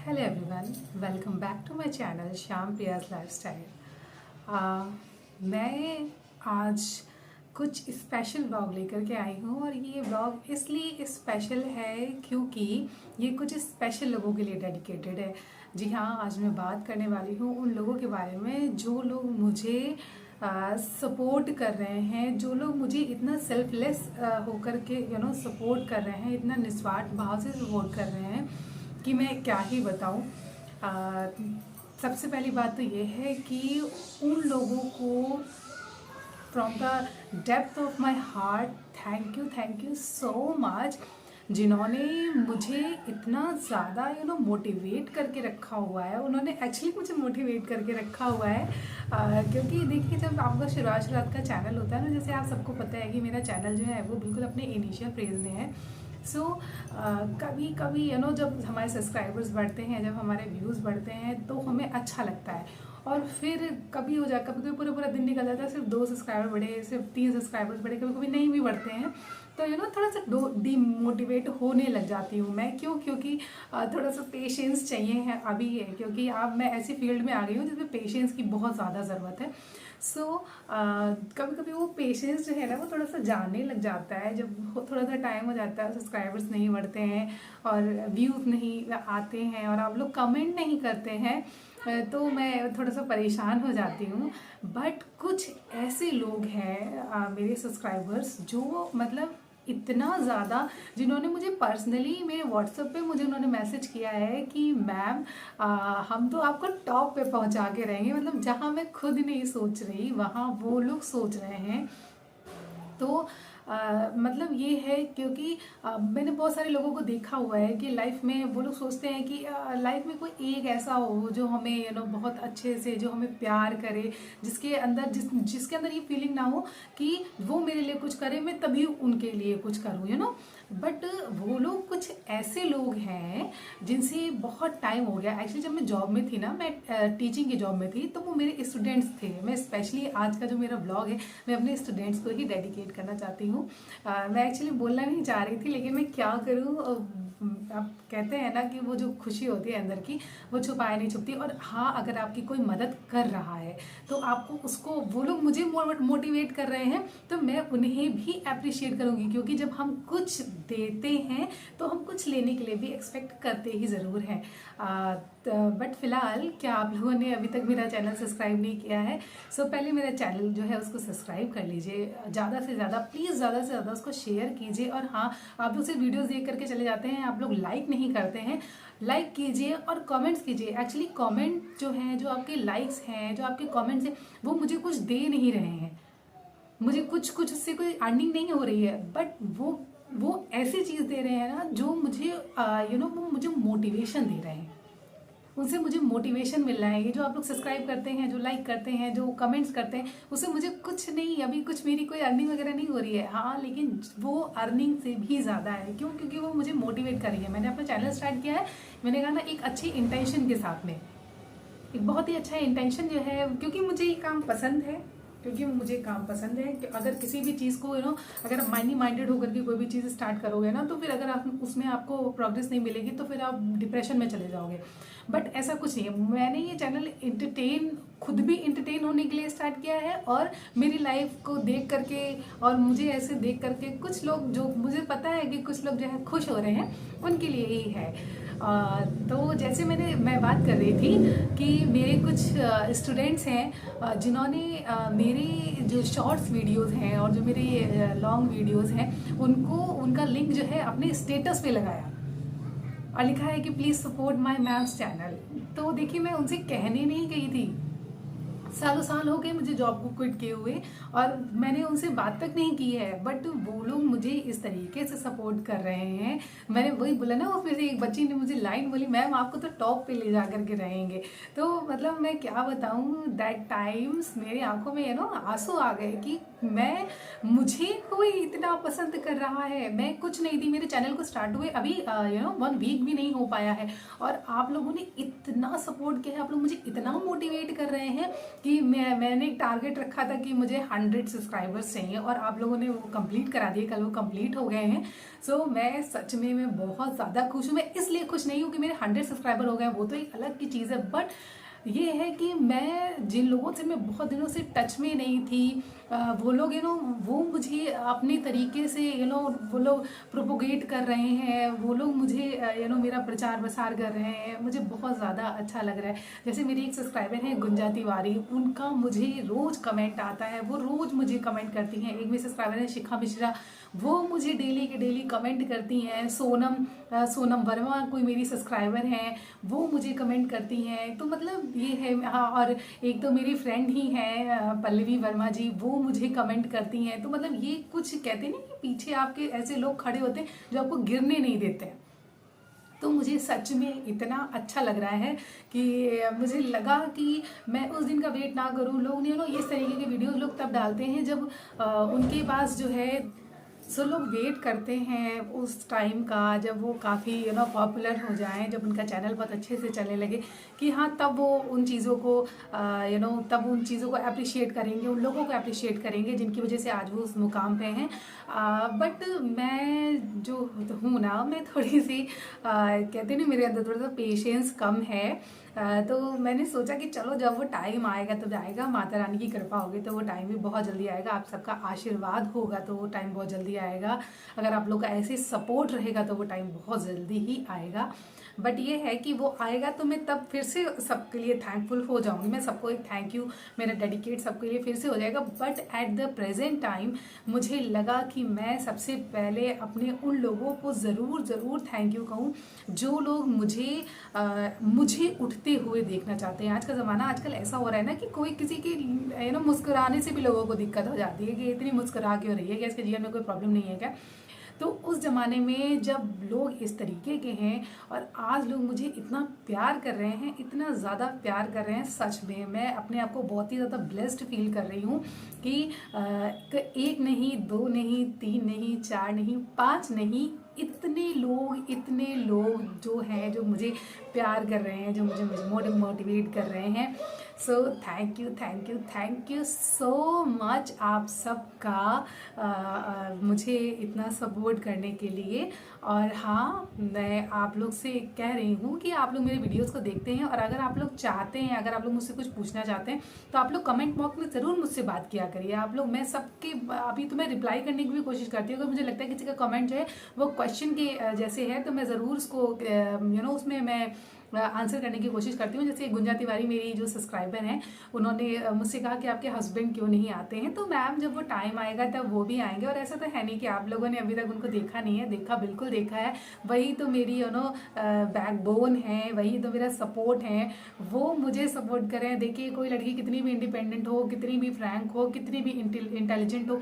Hello everyone, welcome back to my channel Shyam Priya's lifestyle. मैं आज कुछ स्पेशल व्लॉग लेकर के आई हूँ और ये व्लॉग इसलिए स्पेशल है क्योंकि ये कुछ स्पेशल लोगों के लिए डेडिकेटेड है। जी हाँ, आज मैं बात करने वाली हूँ उन लोगों के बारे में जो लोग मुझे सपोर्ट कर रहे हैं, जो लोग मुझे इतना सेल्फलेस होकर के सपोर्ट कर रहे हैं, इतना निस्वार्थ भाव से सपोर्ट कर रहे हैं कि मैं क्या ही बताऊं। सबसे पहली बात तो ये है कि उन लोगों को from the depth of my heart thank you so much, जिन्होंने मुझे इतना ज़्यादा मोटिवेट करके रखा हुआ है। उन्होंने एक्चुअली मुझे मोटिवेट करके रखा हुआ है क्योंकि देखिए, जब आपका शुरुआत का चैनल होता है ना, जैसे आप सबको पता है कि मेरा चैनल जो है वो बिल्कुल अपने इनिशियल फेज में है। सो कभी कभी जब हमारे सब्सक्राइबर्स बढ़ते हैं, जब हमारे व्यूज़ बढ़ते हैं तो हमें अच्छा लगता है। और फिर कभी हो जाए, कभी कभी पूरा पूरा दिन निकल जाता है, सिर्फ 2 सब्सक्राइबर बढ़े, सिर्फ 3 सब्सक्राइबर्स बढ़े, कभी कभी नहीं भी बढ़ते हैं, तो थोड़ा सा डीमोटिवेट होने लग जाती हूँ मैं। क्योंकि थोड़ा सा पेशेंस चाहिए है अभी है, क्योंकि अब मैं ऐसी फील्ड में आ गई हूँ जिसमें पेशेंस की बहुत ज़्यादा ज़रूरत है। सो कभी कभी वो पेशेंस जो है ना, वो थोड़ा सा जाने लग जाता है जब थोड़ा सा टाइम हो जाता है, सब्सक्राइबर्स नहीं बढ़ते हैं और व्यूज़ नहीं आते हैं और आप लोग कमेंट नहीं करते हैं, तो मैं थोड़ा सा परेशान हो जाती हूँ। बट कुछ ऐसे लोग हैं मेरे सब्सक्राइबर्स जो मतलब इतना ज़्यादा, जिन्होंने मुझे पर्सनली मेरे व्हाट्सएप पे मुझे उन्होंने मैसेज किया है कि मैम हम तो आपको टॉप पे पहुंचा के रहेंगे, मतलब जहां मैं खुद नहीं सोच रही वहां वो लोग सोच रहे हैं। तो मतलब ये है क्योंकि मैंने बहुत सारे लोगों को देखा हुआ है कि लाइफ में वो लोग सोचते हैं कि लाइफ में कोई एक ऐसा हो जो हमें बहुत अच्छे से, जो हमें प्यार करे, जिसके अंदर जिसके अंदर ये फीलिंग ना हो कि वो मेरे लिए कुछ करे, मैं तभी उनके लिए कुछ करूँ। बट वो लोग कुछ ऐसे लोग हैं जिनसे बहुत टाइम हो गया। एक्चुअली जब मैं जॉब में थी ना, मैं टीचिंग की जॉब में थी, तो वो मेरे स्टूडेंट्स थे। मैं स्पेशली आज का जो मेरा ब्लॉग है, मैं अपने स्टूडेंट्स को ही डेडिकेट करना चाहती हूँ। मैं एक्चुअली बोलना नहीं चाह रही थी, लेकिन मैं क्या करूँ, आप कहते हैं ना कि वो जो खुशी होती है अंदर की, वो छुपाए नहीं छुपती। और हाँ, अगर आपकी कोई मदद कर रहा है तो आपको उसको, वो लोग मुझे मोटिवेट कर रहे हैं तो मैं उन्हें भी अप्रिशिएट करूँगी, क्योंकि जब हम कुछ देते हैं तो हम कुछ लेने के लिए भी एक्सपेक्ट करते ही ज़रूर हैं। बट फिलहाल क्या आप लोगों ने अभी तक मेरा चैनल सब्सक्राइब नहीं किया है, सो पहले मेरा चैनल जो है उसको सब्सक्राइब कर लीजिए, ज़्यादा से ज़्यादा प्लीज़, ज़्यादा से ज़्यादा उसको शेयर कीजिए। और हाँ, आप लोग सिर्फ वीडियोस देख करके चले जाते हैं, आप लोग लाइक नहीं करते हैं, लाइक कीजिए और कमेंट्स कीजिए। एक्चुअली कमेंट जो हैं, जो आपके लाइक्स हैं, जो आपके कमेंट्स हैं, वो मुझे कुछ दे नहीं रहे हैं, मुझे कुछ उससे कोई अर्निंग नहीं हो रही है, बट वो ऐसी चीज़ दे रहे हैं ना जो मुझे वो मुझे मोटिवेशन दे रहे हैं, उनसे मुझे मोटिवेशन मिल रहा है। ये जो आप लोग सब्सक्राइब करते हैं, जो लाइक करते हैं, जो कमेंट्स करते हैं, उससे मुझे कुछ नहीं, अभी कुछ मेरी कोई अर्निंग वगैरह नहीं हो रही है, हाँ, लेकिन वो अर्निंग से भी ज़्यादा है। क्यों? क्योंकि वो मुझे मोटिवेट कर रही है। मैंने अपना चैनल स्टार्ट किया है, मैंने कहा ना, एक अच्छी इंटेंशन के साथ में, एक बहुत ही अच्छा इंटेंशन जो है, क्योंकि मुझे ये काम पसंद है, क्योंकि मुझे काम पसंद है कि अगर किसी भी चीज़ को अगर माइंडेड होकर के कोई भी चीज़ स्टार्ट करोगे ना, तो फिर अगर आप उसमें आपको प्रोग्रेस नहीं मिलेगी तो फिर आप डिप्रेशन में चले जाओगे। बट ऐसा कुछ नहीं है। मैंने ये चैनल खुद भी इंटरटेन होने के लिए स्टार्ट किया है, और मेरी लाइफ को देख करके और मुझे ऐसे देख करके कुछ लोग, जो मुझे पता है कि कुछ लोग जो है खुश हो रहे हैं, उनके लिए ही है। तो जैसे मैं बात कर रही थी कि मेरे कुछ स्टूडेंट्स हैं जिन्होंने मेरे जो शॉर्ट्स वीडियोस हैं और जो मेरे लॉन्ग वीडियोस हैं, उनका लिंक जो है अपने स्टेटस पे लगाया और लिखा है कि please support my ma'am's channel. तो देखिए, मैं उनसे कहने नहीं गई थी, सालों साल हो गए मुझे जॉब को क्विट किए हुए, और मैंने उनसे बात तक नहीं की है, बट वो लोग मुझे इस तरीके से सपोर्ट कर रहे हैं। मैंने वही बोला ना, उसमें से एक बच्ची ने मुझे लाइन बोली, मैम आपको तो टॉप पे ले जा करके रहेंगे। तो मतलब मैं क्या बताऊं, दैट टाइम्स मेरी आंखों में आंसू आ गए कि मैं मुझे कोई इतना पसंद कर रहा है। मैं कुछ नहीं थी, मेरे चैनल को स्टार्ट हुए अभी 1 वीक भी नहीं हो पाया है, और आप लोगों ने इतना सपोर्ट किया है, आप लोग मुझे इतना मोटिवेट कर रहे हैं कि मैंने एक टारगेट रखा था कि मुझे 100 सब्सक्राइबर्स चाहिए, और आप लोगों ने वो कंप्लीट करा दिए, कल वो कंप्लीट हो गए हैं। सो मैं सच में मैं बहुत ज़्यादा खुश हूँ। मैं इसलिए खुश नहीं हूँ कि मेरे 100 सब्सक्राइबर हो गए, वो तो एक अलग की चीज़ है, बट ये है कि मैं जिन लोगों से मैं बहुत दिनों से टच में नहीं थी, वो लोग वो मुझे अपने तरीके से वो लोग प्रोपोगेट कर रहे हैं, वो लोग मुझे मेरा प्रचार प्रसार कर रहे हैं, मुझे बहुत ज़्यादा अच्छा लग रहा है। जैसे मेरी एक सब्सक्राइबर है गुंजा तिवारी, उनका मुझे रोज़ कमेंट आता है, वो रोज़ मुझे कमेंट करती हैं। एक मेरी सब्सक्राइबर है शिखा मिश्रा, वो मुझे डेली के डेली कमेंट करती हैं। सोनम वर्मा कोई मेरी सब्सक्राइबर हैं, वो मुझे कमेंट करती हैं। तो मतलब ये है। हाँ, और एक तो मेरी फ्रेंड ही हैं पल्लवी वर्मा जी, वो मुझे कमेंट करती हैं। तो मतलब ये कुछ कहते नहीं कि पीछे आपके ऐसे लोग खड़े होते हैं जो आपको गिरने नहीं देते हैं। तो मुझे सच में इतना अच्छा लग रहा है कि मुझे लगा कि मैं उस दिन का वेट ना करूं। लोग इस तरीके के वीडियोस लोग तब डालते हैं जब उनके पास जो है, सो लोग वेट करते हैं उस टाइम का जब वो काफ़ी पॉपुलर हो जाएं, जब उनका चैनल बहुत अच्छे से चलने लगे, कि हाँ तब वो उन चीज़ों को तब उन चीज़ों को अप्रिशिएट करेंगे, उन लोगों को अप्रिशिएट करेंगे जिनकी वजह से आज वो उस मुकाम पे हैं। बट मैं जो हूँ ना, मैं थोड़ी सी कहते नहीं, मेरे अंदर थोड़ा सा पेशेंस कम है। तो मैंने सोचा कि चलो जब वो टाइम आएगा तब आएगा, माता रानी की कृपा होगी तो वो टाइम भी बहुत जल्दी आएगा, आप सबका आशीर्वाद होगा तो वो टाइम बहुत जल्दी आएगा, अगर आप लोग का ऐसे सपोर्ट रहेगा तो वो टाइम बहुत जल्दी ही आएगा। बट ये है कि वो आएगा तो मैं तब फिर से सबके लिए थैंकफुल हो जाऊंगी, मैं सबको एक थैंक यू मेरा डेडिकेट सबके लिए फिर से हो जाएगा। But at the present time मुझे लगा कि मैं सबसे पहले अपने उन लोगों को ज़रूर थैंक यू कहूँ जो लोग मुझे उठते हुए देखना चाहते हैं। आज का ज़माना आजकल ऐसा हो रहा है ना कि कोई किसी के मुस्कुराने से भी लोगों को दिक्कत हो जाती है कि इतनी मुस्कुरा क्यों रही है, क्या इसके जीवन में कोई प्रॉब्लम नहीं है क्या। तो उस ज़माने में जब लोग इस तरीके के हैं और आज लोग मुझे इतना प्यार कर रहे हैं, इतना ज़्यादा प्यार कर रहे हैं, सच में मैं अपने आप को बहुत ही ज़्यादा ब्लेस्ड फील कर रही हूँ कि एक नहीं, दो नहीं, तीन नहीं, चार नहीं, पाँच नहीं, इतने लोग जो हैं जो मुझे प्यार कर रहे हैं, जो मुझे मोटिवेट कर रहे हैं। So thank you so much आप सबका मुझे इतना सपोर्ट करने के लिए। और हाँ, मैं आप लोग से कह रही हूँ कि आप लोग मेरे वीडियोस को देखते हैं, और अगर आप लोग चाहते हैं, अगर आप लोग मुझसे कुछ पूछना चाहते हैं तो आप लोग कमेंट बॉक्स में ज़रूर मुझसे बात किया करिए। आप लोग, मैं सबके अभी तो मैं रिप्लाई करने की भी कोशिश करती हूँ। अगर मुझे लगता है किसी का कमेंट जो है वो क्वेश्चन के जैसे है तो मैं ज़रूर उसको उसमें मैं आंसर करने की कोशिश करती हूँ। जैसे गुंजा तिवारी मेरी जो सब्सक्राइबर हैं, उन्होंने मुझसे कहा कि आपके हस्बैंड क्यों नहीं आते हैं। तो मैम जब वो टाइम आएगा तब वो भी आएंगे, और ऐसा तो है नहीं कि आप लोगों ने अभी तक उनको देखा नहीं है, देखा, बिल्कुल देखा है। वही तो मेरी बैकबोन है, वही तो मेरा सपोर्ट है, वो मुझे सपोर्ट करें। देखिए, कोई लड़की कितनी भी इंडिपेंडेंट हो, कितनी भी फ्रैंक हो, कितनी भी इंटेलिजेंट हो,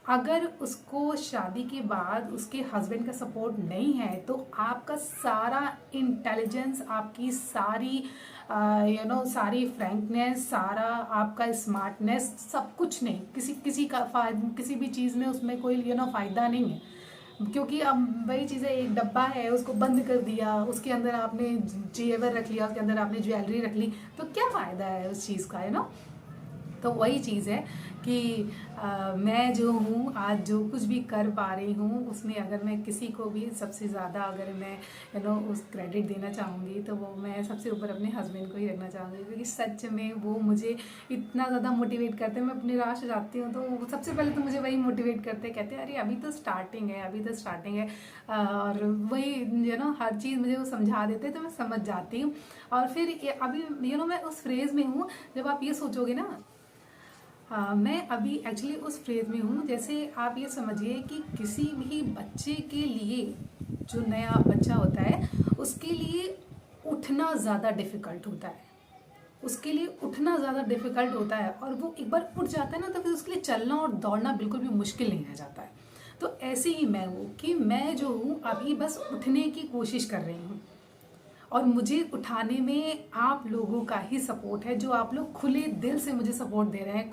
अगर उसको शादी के बाद उसके हस्बैंड का सपोर्ट नहीं है तो आपका सारा इंटेलिजेंस, आपकी सारी सारी फ्रैंकनेस, सारा आपका स्मार्टनेस, सब कुछ नहीं, किसी का किसी भी चीज़ में उसमें कोई फ़ायदा नहीं है। क्योंकि अब वही चीज़ें, एक डब्बा है उसको बंद कर दिया, उसके अंदर आपने जेवर रख लिया, उसके अंदर आपने ज्वेलरी रख ली, तो क्या फ़ायदा है उस चीज़ का। तो वही चीज़ है कि मैं जो हूँ आज जो कुछ भी कर पा रही हूँ उसमें अगर मैं किसी को भी सबसे ज़्यादा अगर मैं उस क्रेडिट देना चाहूँगी तो वो मैं सबसे ऊपर अपने हस्बैंड को ही रखना चाहूँगी, क्योंकि सच में वो मुझे इतना ज़्यादा मोटिवेट करते हैं। मैं अपनी राह से जाती हूँ तो सबसे पहले तो मुझे वही मोटिवेट करते हैं, कहते हैं अरे अभी तो स्टार्टिंग है, और वही हर चीज़ मुझे वो समझा देते हैं तो मैं समझ जाती हूँ। और फिर अभी मैं उस फ्रेज़ में हूँ, जब आप ये सोचोगे ना, मैं अभी एक्चुअली उस फेज में हूँ, जैसे आप ये समझिए कि किसी भी बच्चे के लिए, जो नया बच्चा होता है उसके लिए उठना ज़्यादा डिफ़िकल्ट होता है, और वो एक बार उठ जाता है ना तो फिर उसके लिए चलना और दौड़ना बिल्कुल भी मुश्किल नहीं रह जाता है। तो ऐसे ही मैं हूँ कि मैं जो हूँ अभी बस उठने की कोशिश कर रही हूँ, और मुझे उठाने में आप लोगों का ही सपोर्ट है, जो आप लोग खुले दिल से मुझे सपोर्ट दे रहे हैं,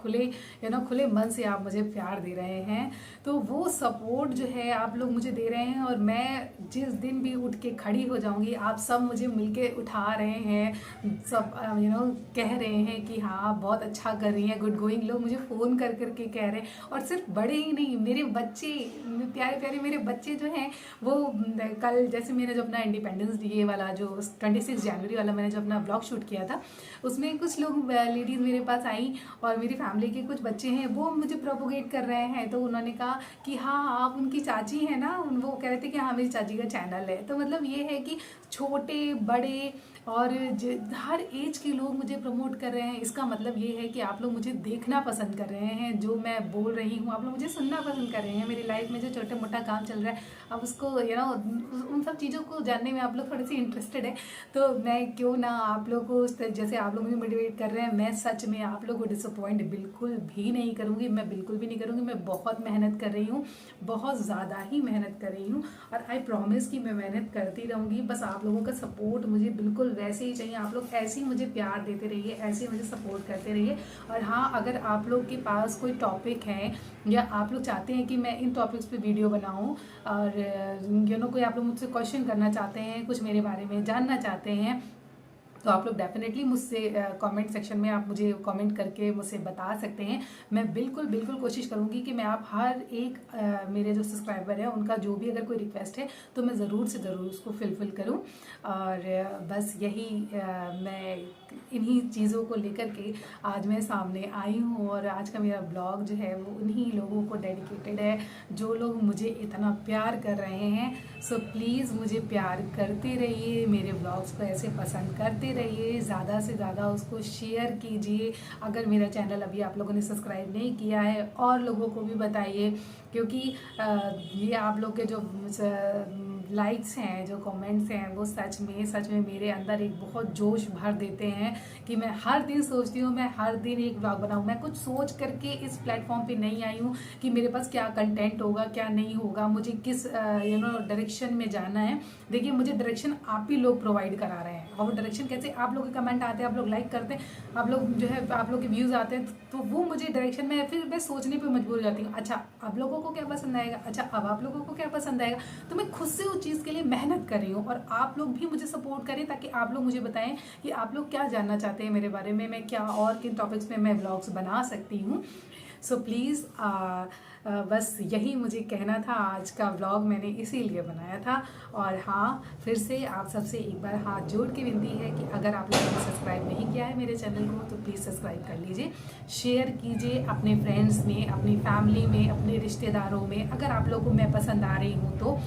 खुले मन से आप मुझे प्यार दे रहे हैं। तो वो सपोर्ट जो है आप लोग मुझे दे रहे हैं, और मैं जिस दिन भी उठ के खड़ी हो जाऊंगी, आप सब मुझे मिलके उठा रहे हैं, सब कह रहे हैं कि हाँ बहुत अच्छा कर रही हैं, गुड गोइंग। लोग मुझे फ़ोन कर करके कह रहे हैं, और सिर्फ बड़े ही नहीं, मेरे बच्चे, प्यारे प्यारे मेरे बच्चे जो हैं वो कल जैसे मैंने जो अपना इंडिपेंडेंस डे वाला जो 26 जनवरी वाला मैंने जो अपना ब्लॉग शूट किया था, उसमें कुछ लोग लेडीज़ मेरे पास आई, और मेरी फैमिली के कुछ बच्चे हैं वो मुझे प्रोपोगेट कर रहे हैं। तो उन्होंने कहा कि हाँ आप उनकी चाची हैं ना, वो कह रहे थे कि हाँ मेरी चाची का चैनल है। तो मतलब ये है कि छोटे बड़े और हर एज के लोग मुझे प्रमोट कर रहे हैं। इसका मतलब ये है कि आप लोग मुझे देखना पसंद कर रहे हैं, जो मैं बोल रही हूँ आप लोग मुझे सुनना पसंद कर रहे हैं। मेरी लाइफ में जो छोटा मोटा काम चल रहा है, अब उसको उन सब चीज़ों को जानने में आप लोग थोड़े से इंटरेस्टेड है, तो मैं क्यों ना आप लोग को जैसे आप लोग मुझे मोटिवेट कर रहे हैं, मैं सच में आप लोग को डिसअपॉइंट बिल्कुल भी नहीं करूँगी। मैं बिल्कुल भी नहीं करूँगी। मैं बहुत मेहनत कर रही हूँ, बहुत ज़्यादा ही मेहनत कर रही हूँ, और आई प्रॉमिस कि मैं मेहनत करती रहूँगी। बस आप लोगों का सपोर्ट मुझे बिल्कुल वैसे ही चाहिए। आप लोग ऐसे ही मुझे प्यार देते रहिए, ऐसे ही मुझे सपोर्ट करते रहिए। और हाँ, अगर आप लोग के पास कोई टॉपिक है, या आप लोग चाहते हैं कि मैं इन टॉपिक्स पे वीडियो बनाऊं, और कोई आप लोग मुझसे क्वेश्चन करना चाहते हैं, कुछ मेरे बारे में जानना चाहते हैं, तो आप लोग डेफिनेटली मुझसे कमेंट सेक्शन में आप मुझे कमेंट करके मुझसे बता सकते हैं। मैं बिल्कुल बिल्कुल कोशिश करूंगी कि मैं आप हर एक मेरे जो सब्सक्राइबर है उनका जो भी अगर कोई रिक्वेस्ट है तो मैं ज़रूर से ज़रूर उसको फुलफिल करूं। और बस यही मैं इन्हीं चीज़ों को लेकर के आज मैं सामने आई हूँ। और आज का मेरा ब्लॉग जो है वो उन्हीं लोगों को डेडिकेटेड है, जो लोग मुझे इतना प्यार कर रहे हैं। सो प्लीज़ मुझे प्यार करते रहिए, मेरे ब्लॉग्स को ऐसे पसंद करते रहिए, ज़्यादा से ज़्यादा उसको शेयर कीजिए। अगर मेरा चैनल अभी आप लोगों ने सब्सक्राइब नहीं किया है, और लोगों को भी बताइए, क्योंकि ये आप लोग के जो लाइक्स हैं, जो कमेंट्स हैं, वो सच में मेरे अंदर एक बहुत जोश भर देते हैं कि मैं हर दिन सोचती हूँ मैं हर दिन एक ब्लॉग बनाऊँ। मैं कुछ सोच करके इस प्लेटफॉर्म पे नहीं आई हूँ कि मेरे पास क्या कंटेंट होगा क्या नहीं होगा, मुझे किस डायरेक्शन में जाना है। देखिए, मुझे डायरेक्शन आप ही लोग प्रोवाइड करा रहे हैं, और वो डायरेक्शन कैसे, आप लोग के कमेंट आते हैं, आप लोग लाइक करते हैं, आप लोग जो है आप लोग के व्यूज़ आते हैं, तो वो मुझे डायरेक्शन में फिर मैं सोचने पे मजबूर हो जाती हूँ। अच्छा आप लोगों को क्या पसंद आएगा, अच्छा अब आप लोगों को क्या पसंद आएगा। तो मैं खुद से उस चीज़ के लिए मेहनत कर रही हूँ, और आप लोग भी मुझे सपोर्ट करें, ताकि आप लोग मुझे बताएं कि आप लोग क्या जानना चाहते हैं मेरे बारे में, मैं क्या और किन टॉपिक्स में मैं व्लॉग्स बना सकती हूँ। सो प्लीज़ बस यही मुझे कहना था। आज का व्लॉग मैंने इसीलिए बनाया था। और हाँ, फिर से आप सबसे एक बार हाथ जोड़ के विनती है कि अगर आप लोगों ने सब्सक्राइब नहीं किया है मेरे चैनल को, तो प्लीज़ सब्सक्राइब कर लीजिए, शेयर कीजिए अपने फ्रेंड्स में, अपनी फैमिली में, अपने रिश्तेदारों में। अगर आप लोगों को मैं पसंद आ रही हूँ तो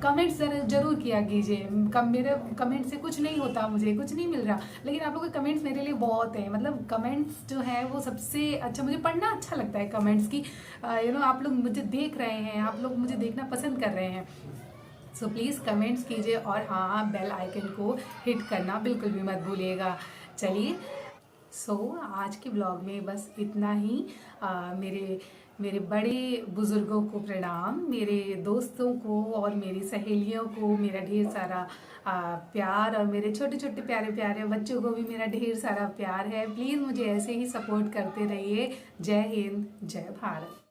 कमेंट्स जरूर किया कीजिए। मेरे कमेंट से कुछ नहीं होता, मुझे कुछ नहीं मिल रहा, लेकिन आप लोगों के कमेंट्स मेरे लिए बहुत हैं। मतलब कमेंट्स जो है वो सबसे अच्छा, मुझे पढ़ना अच्छा लगता है कमेंट्स की। आप लोग मुझे देख रहे हैं, आप लोग मुझे देखना पसंद कर रहे हैं। सो प्लीज़ कमेंट्स कीजिए, और हाँ, बेल आइकन को हिट करना बिल्कुल भी मत भूलिएगा। चलिए, आज के ब्लॉग में बस इतना ही। मेरे बड़े बुज़ुर्गों को प्रणाम, मेरे दोस्तों को और मेरी सहेलियों को मेरा ढेर सारा प्यार, और मेरे छोटे छोटे प्यारे प्यारे बच्चों को भी मेरा ढेर सारा प्यार है। प्लीज़ मुझे ऐसे ही सपोर्ट करते रहिए। जय हिंद, जय भारत।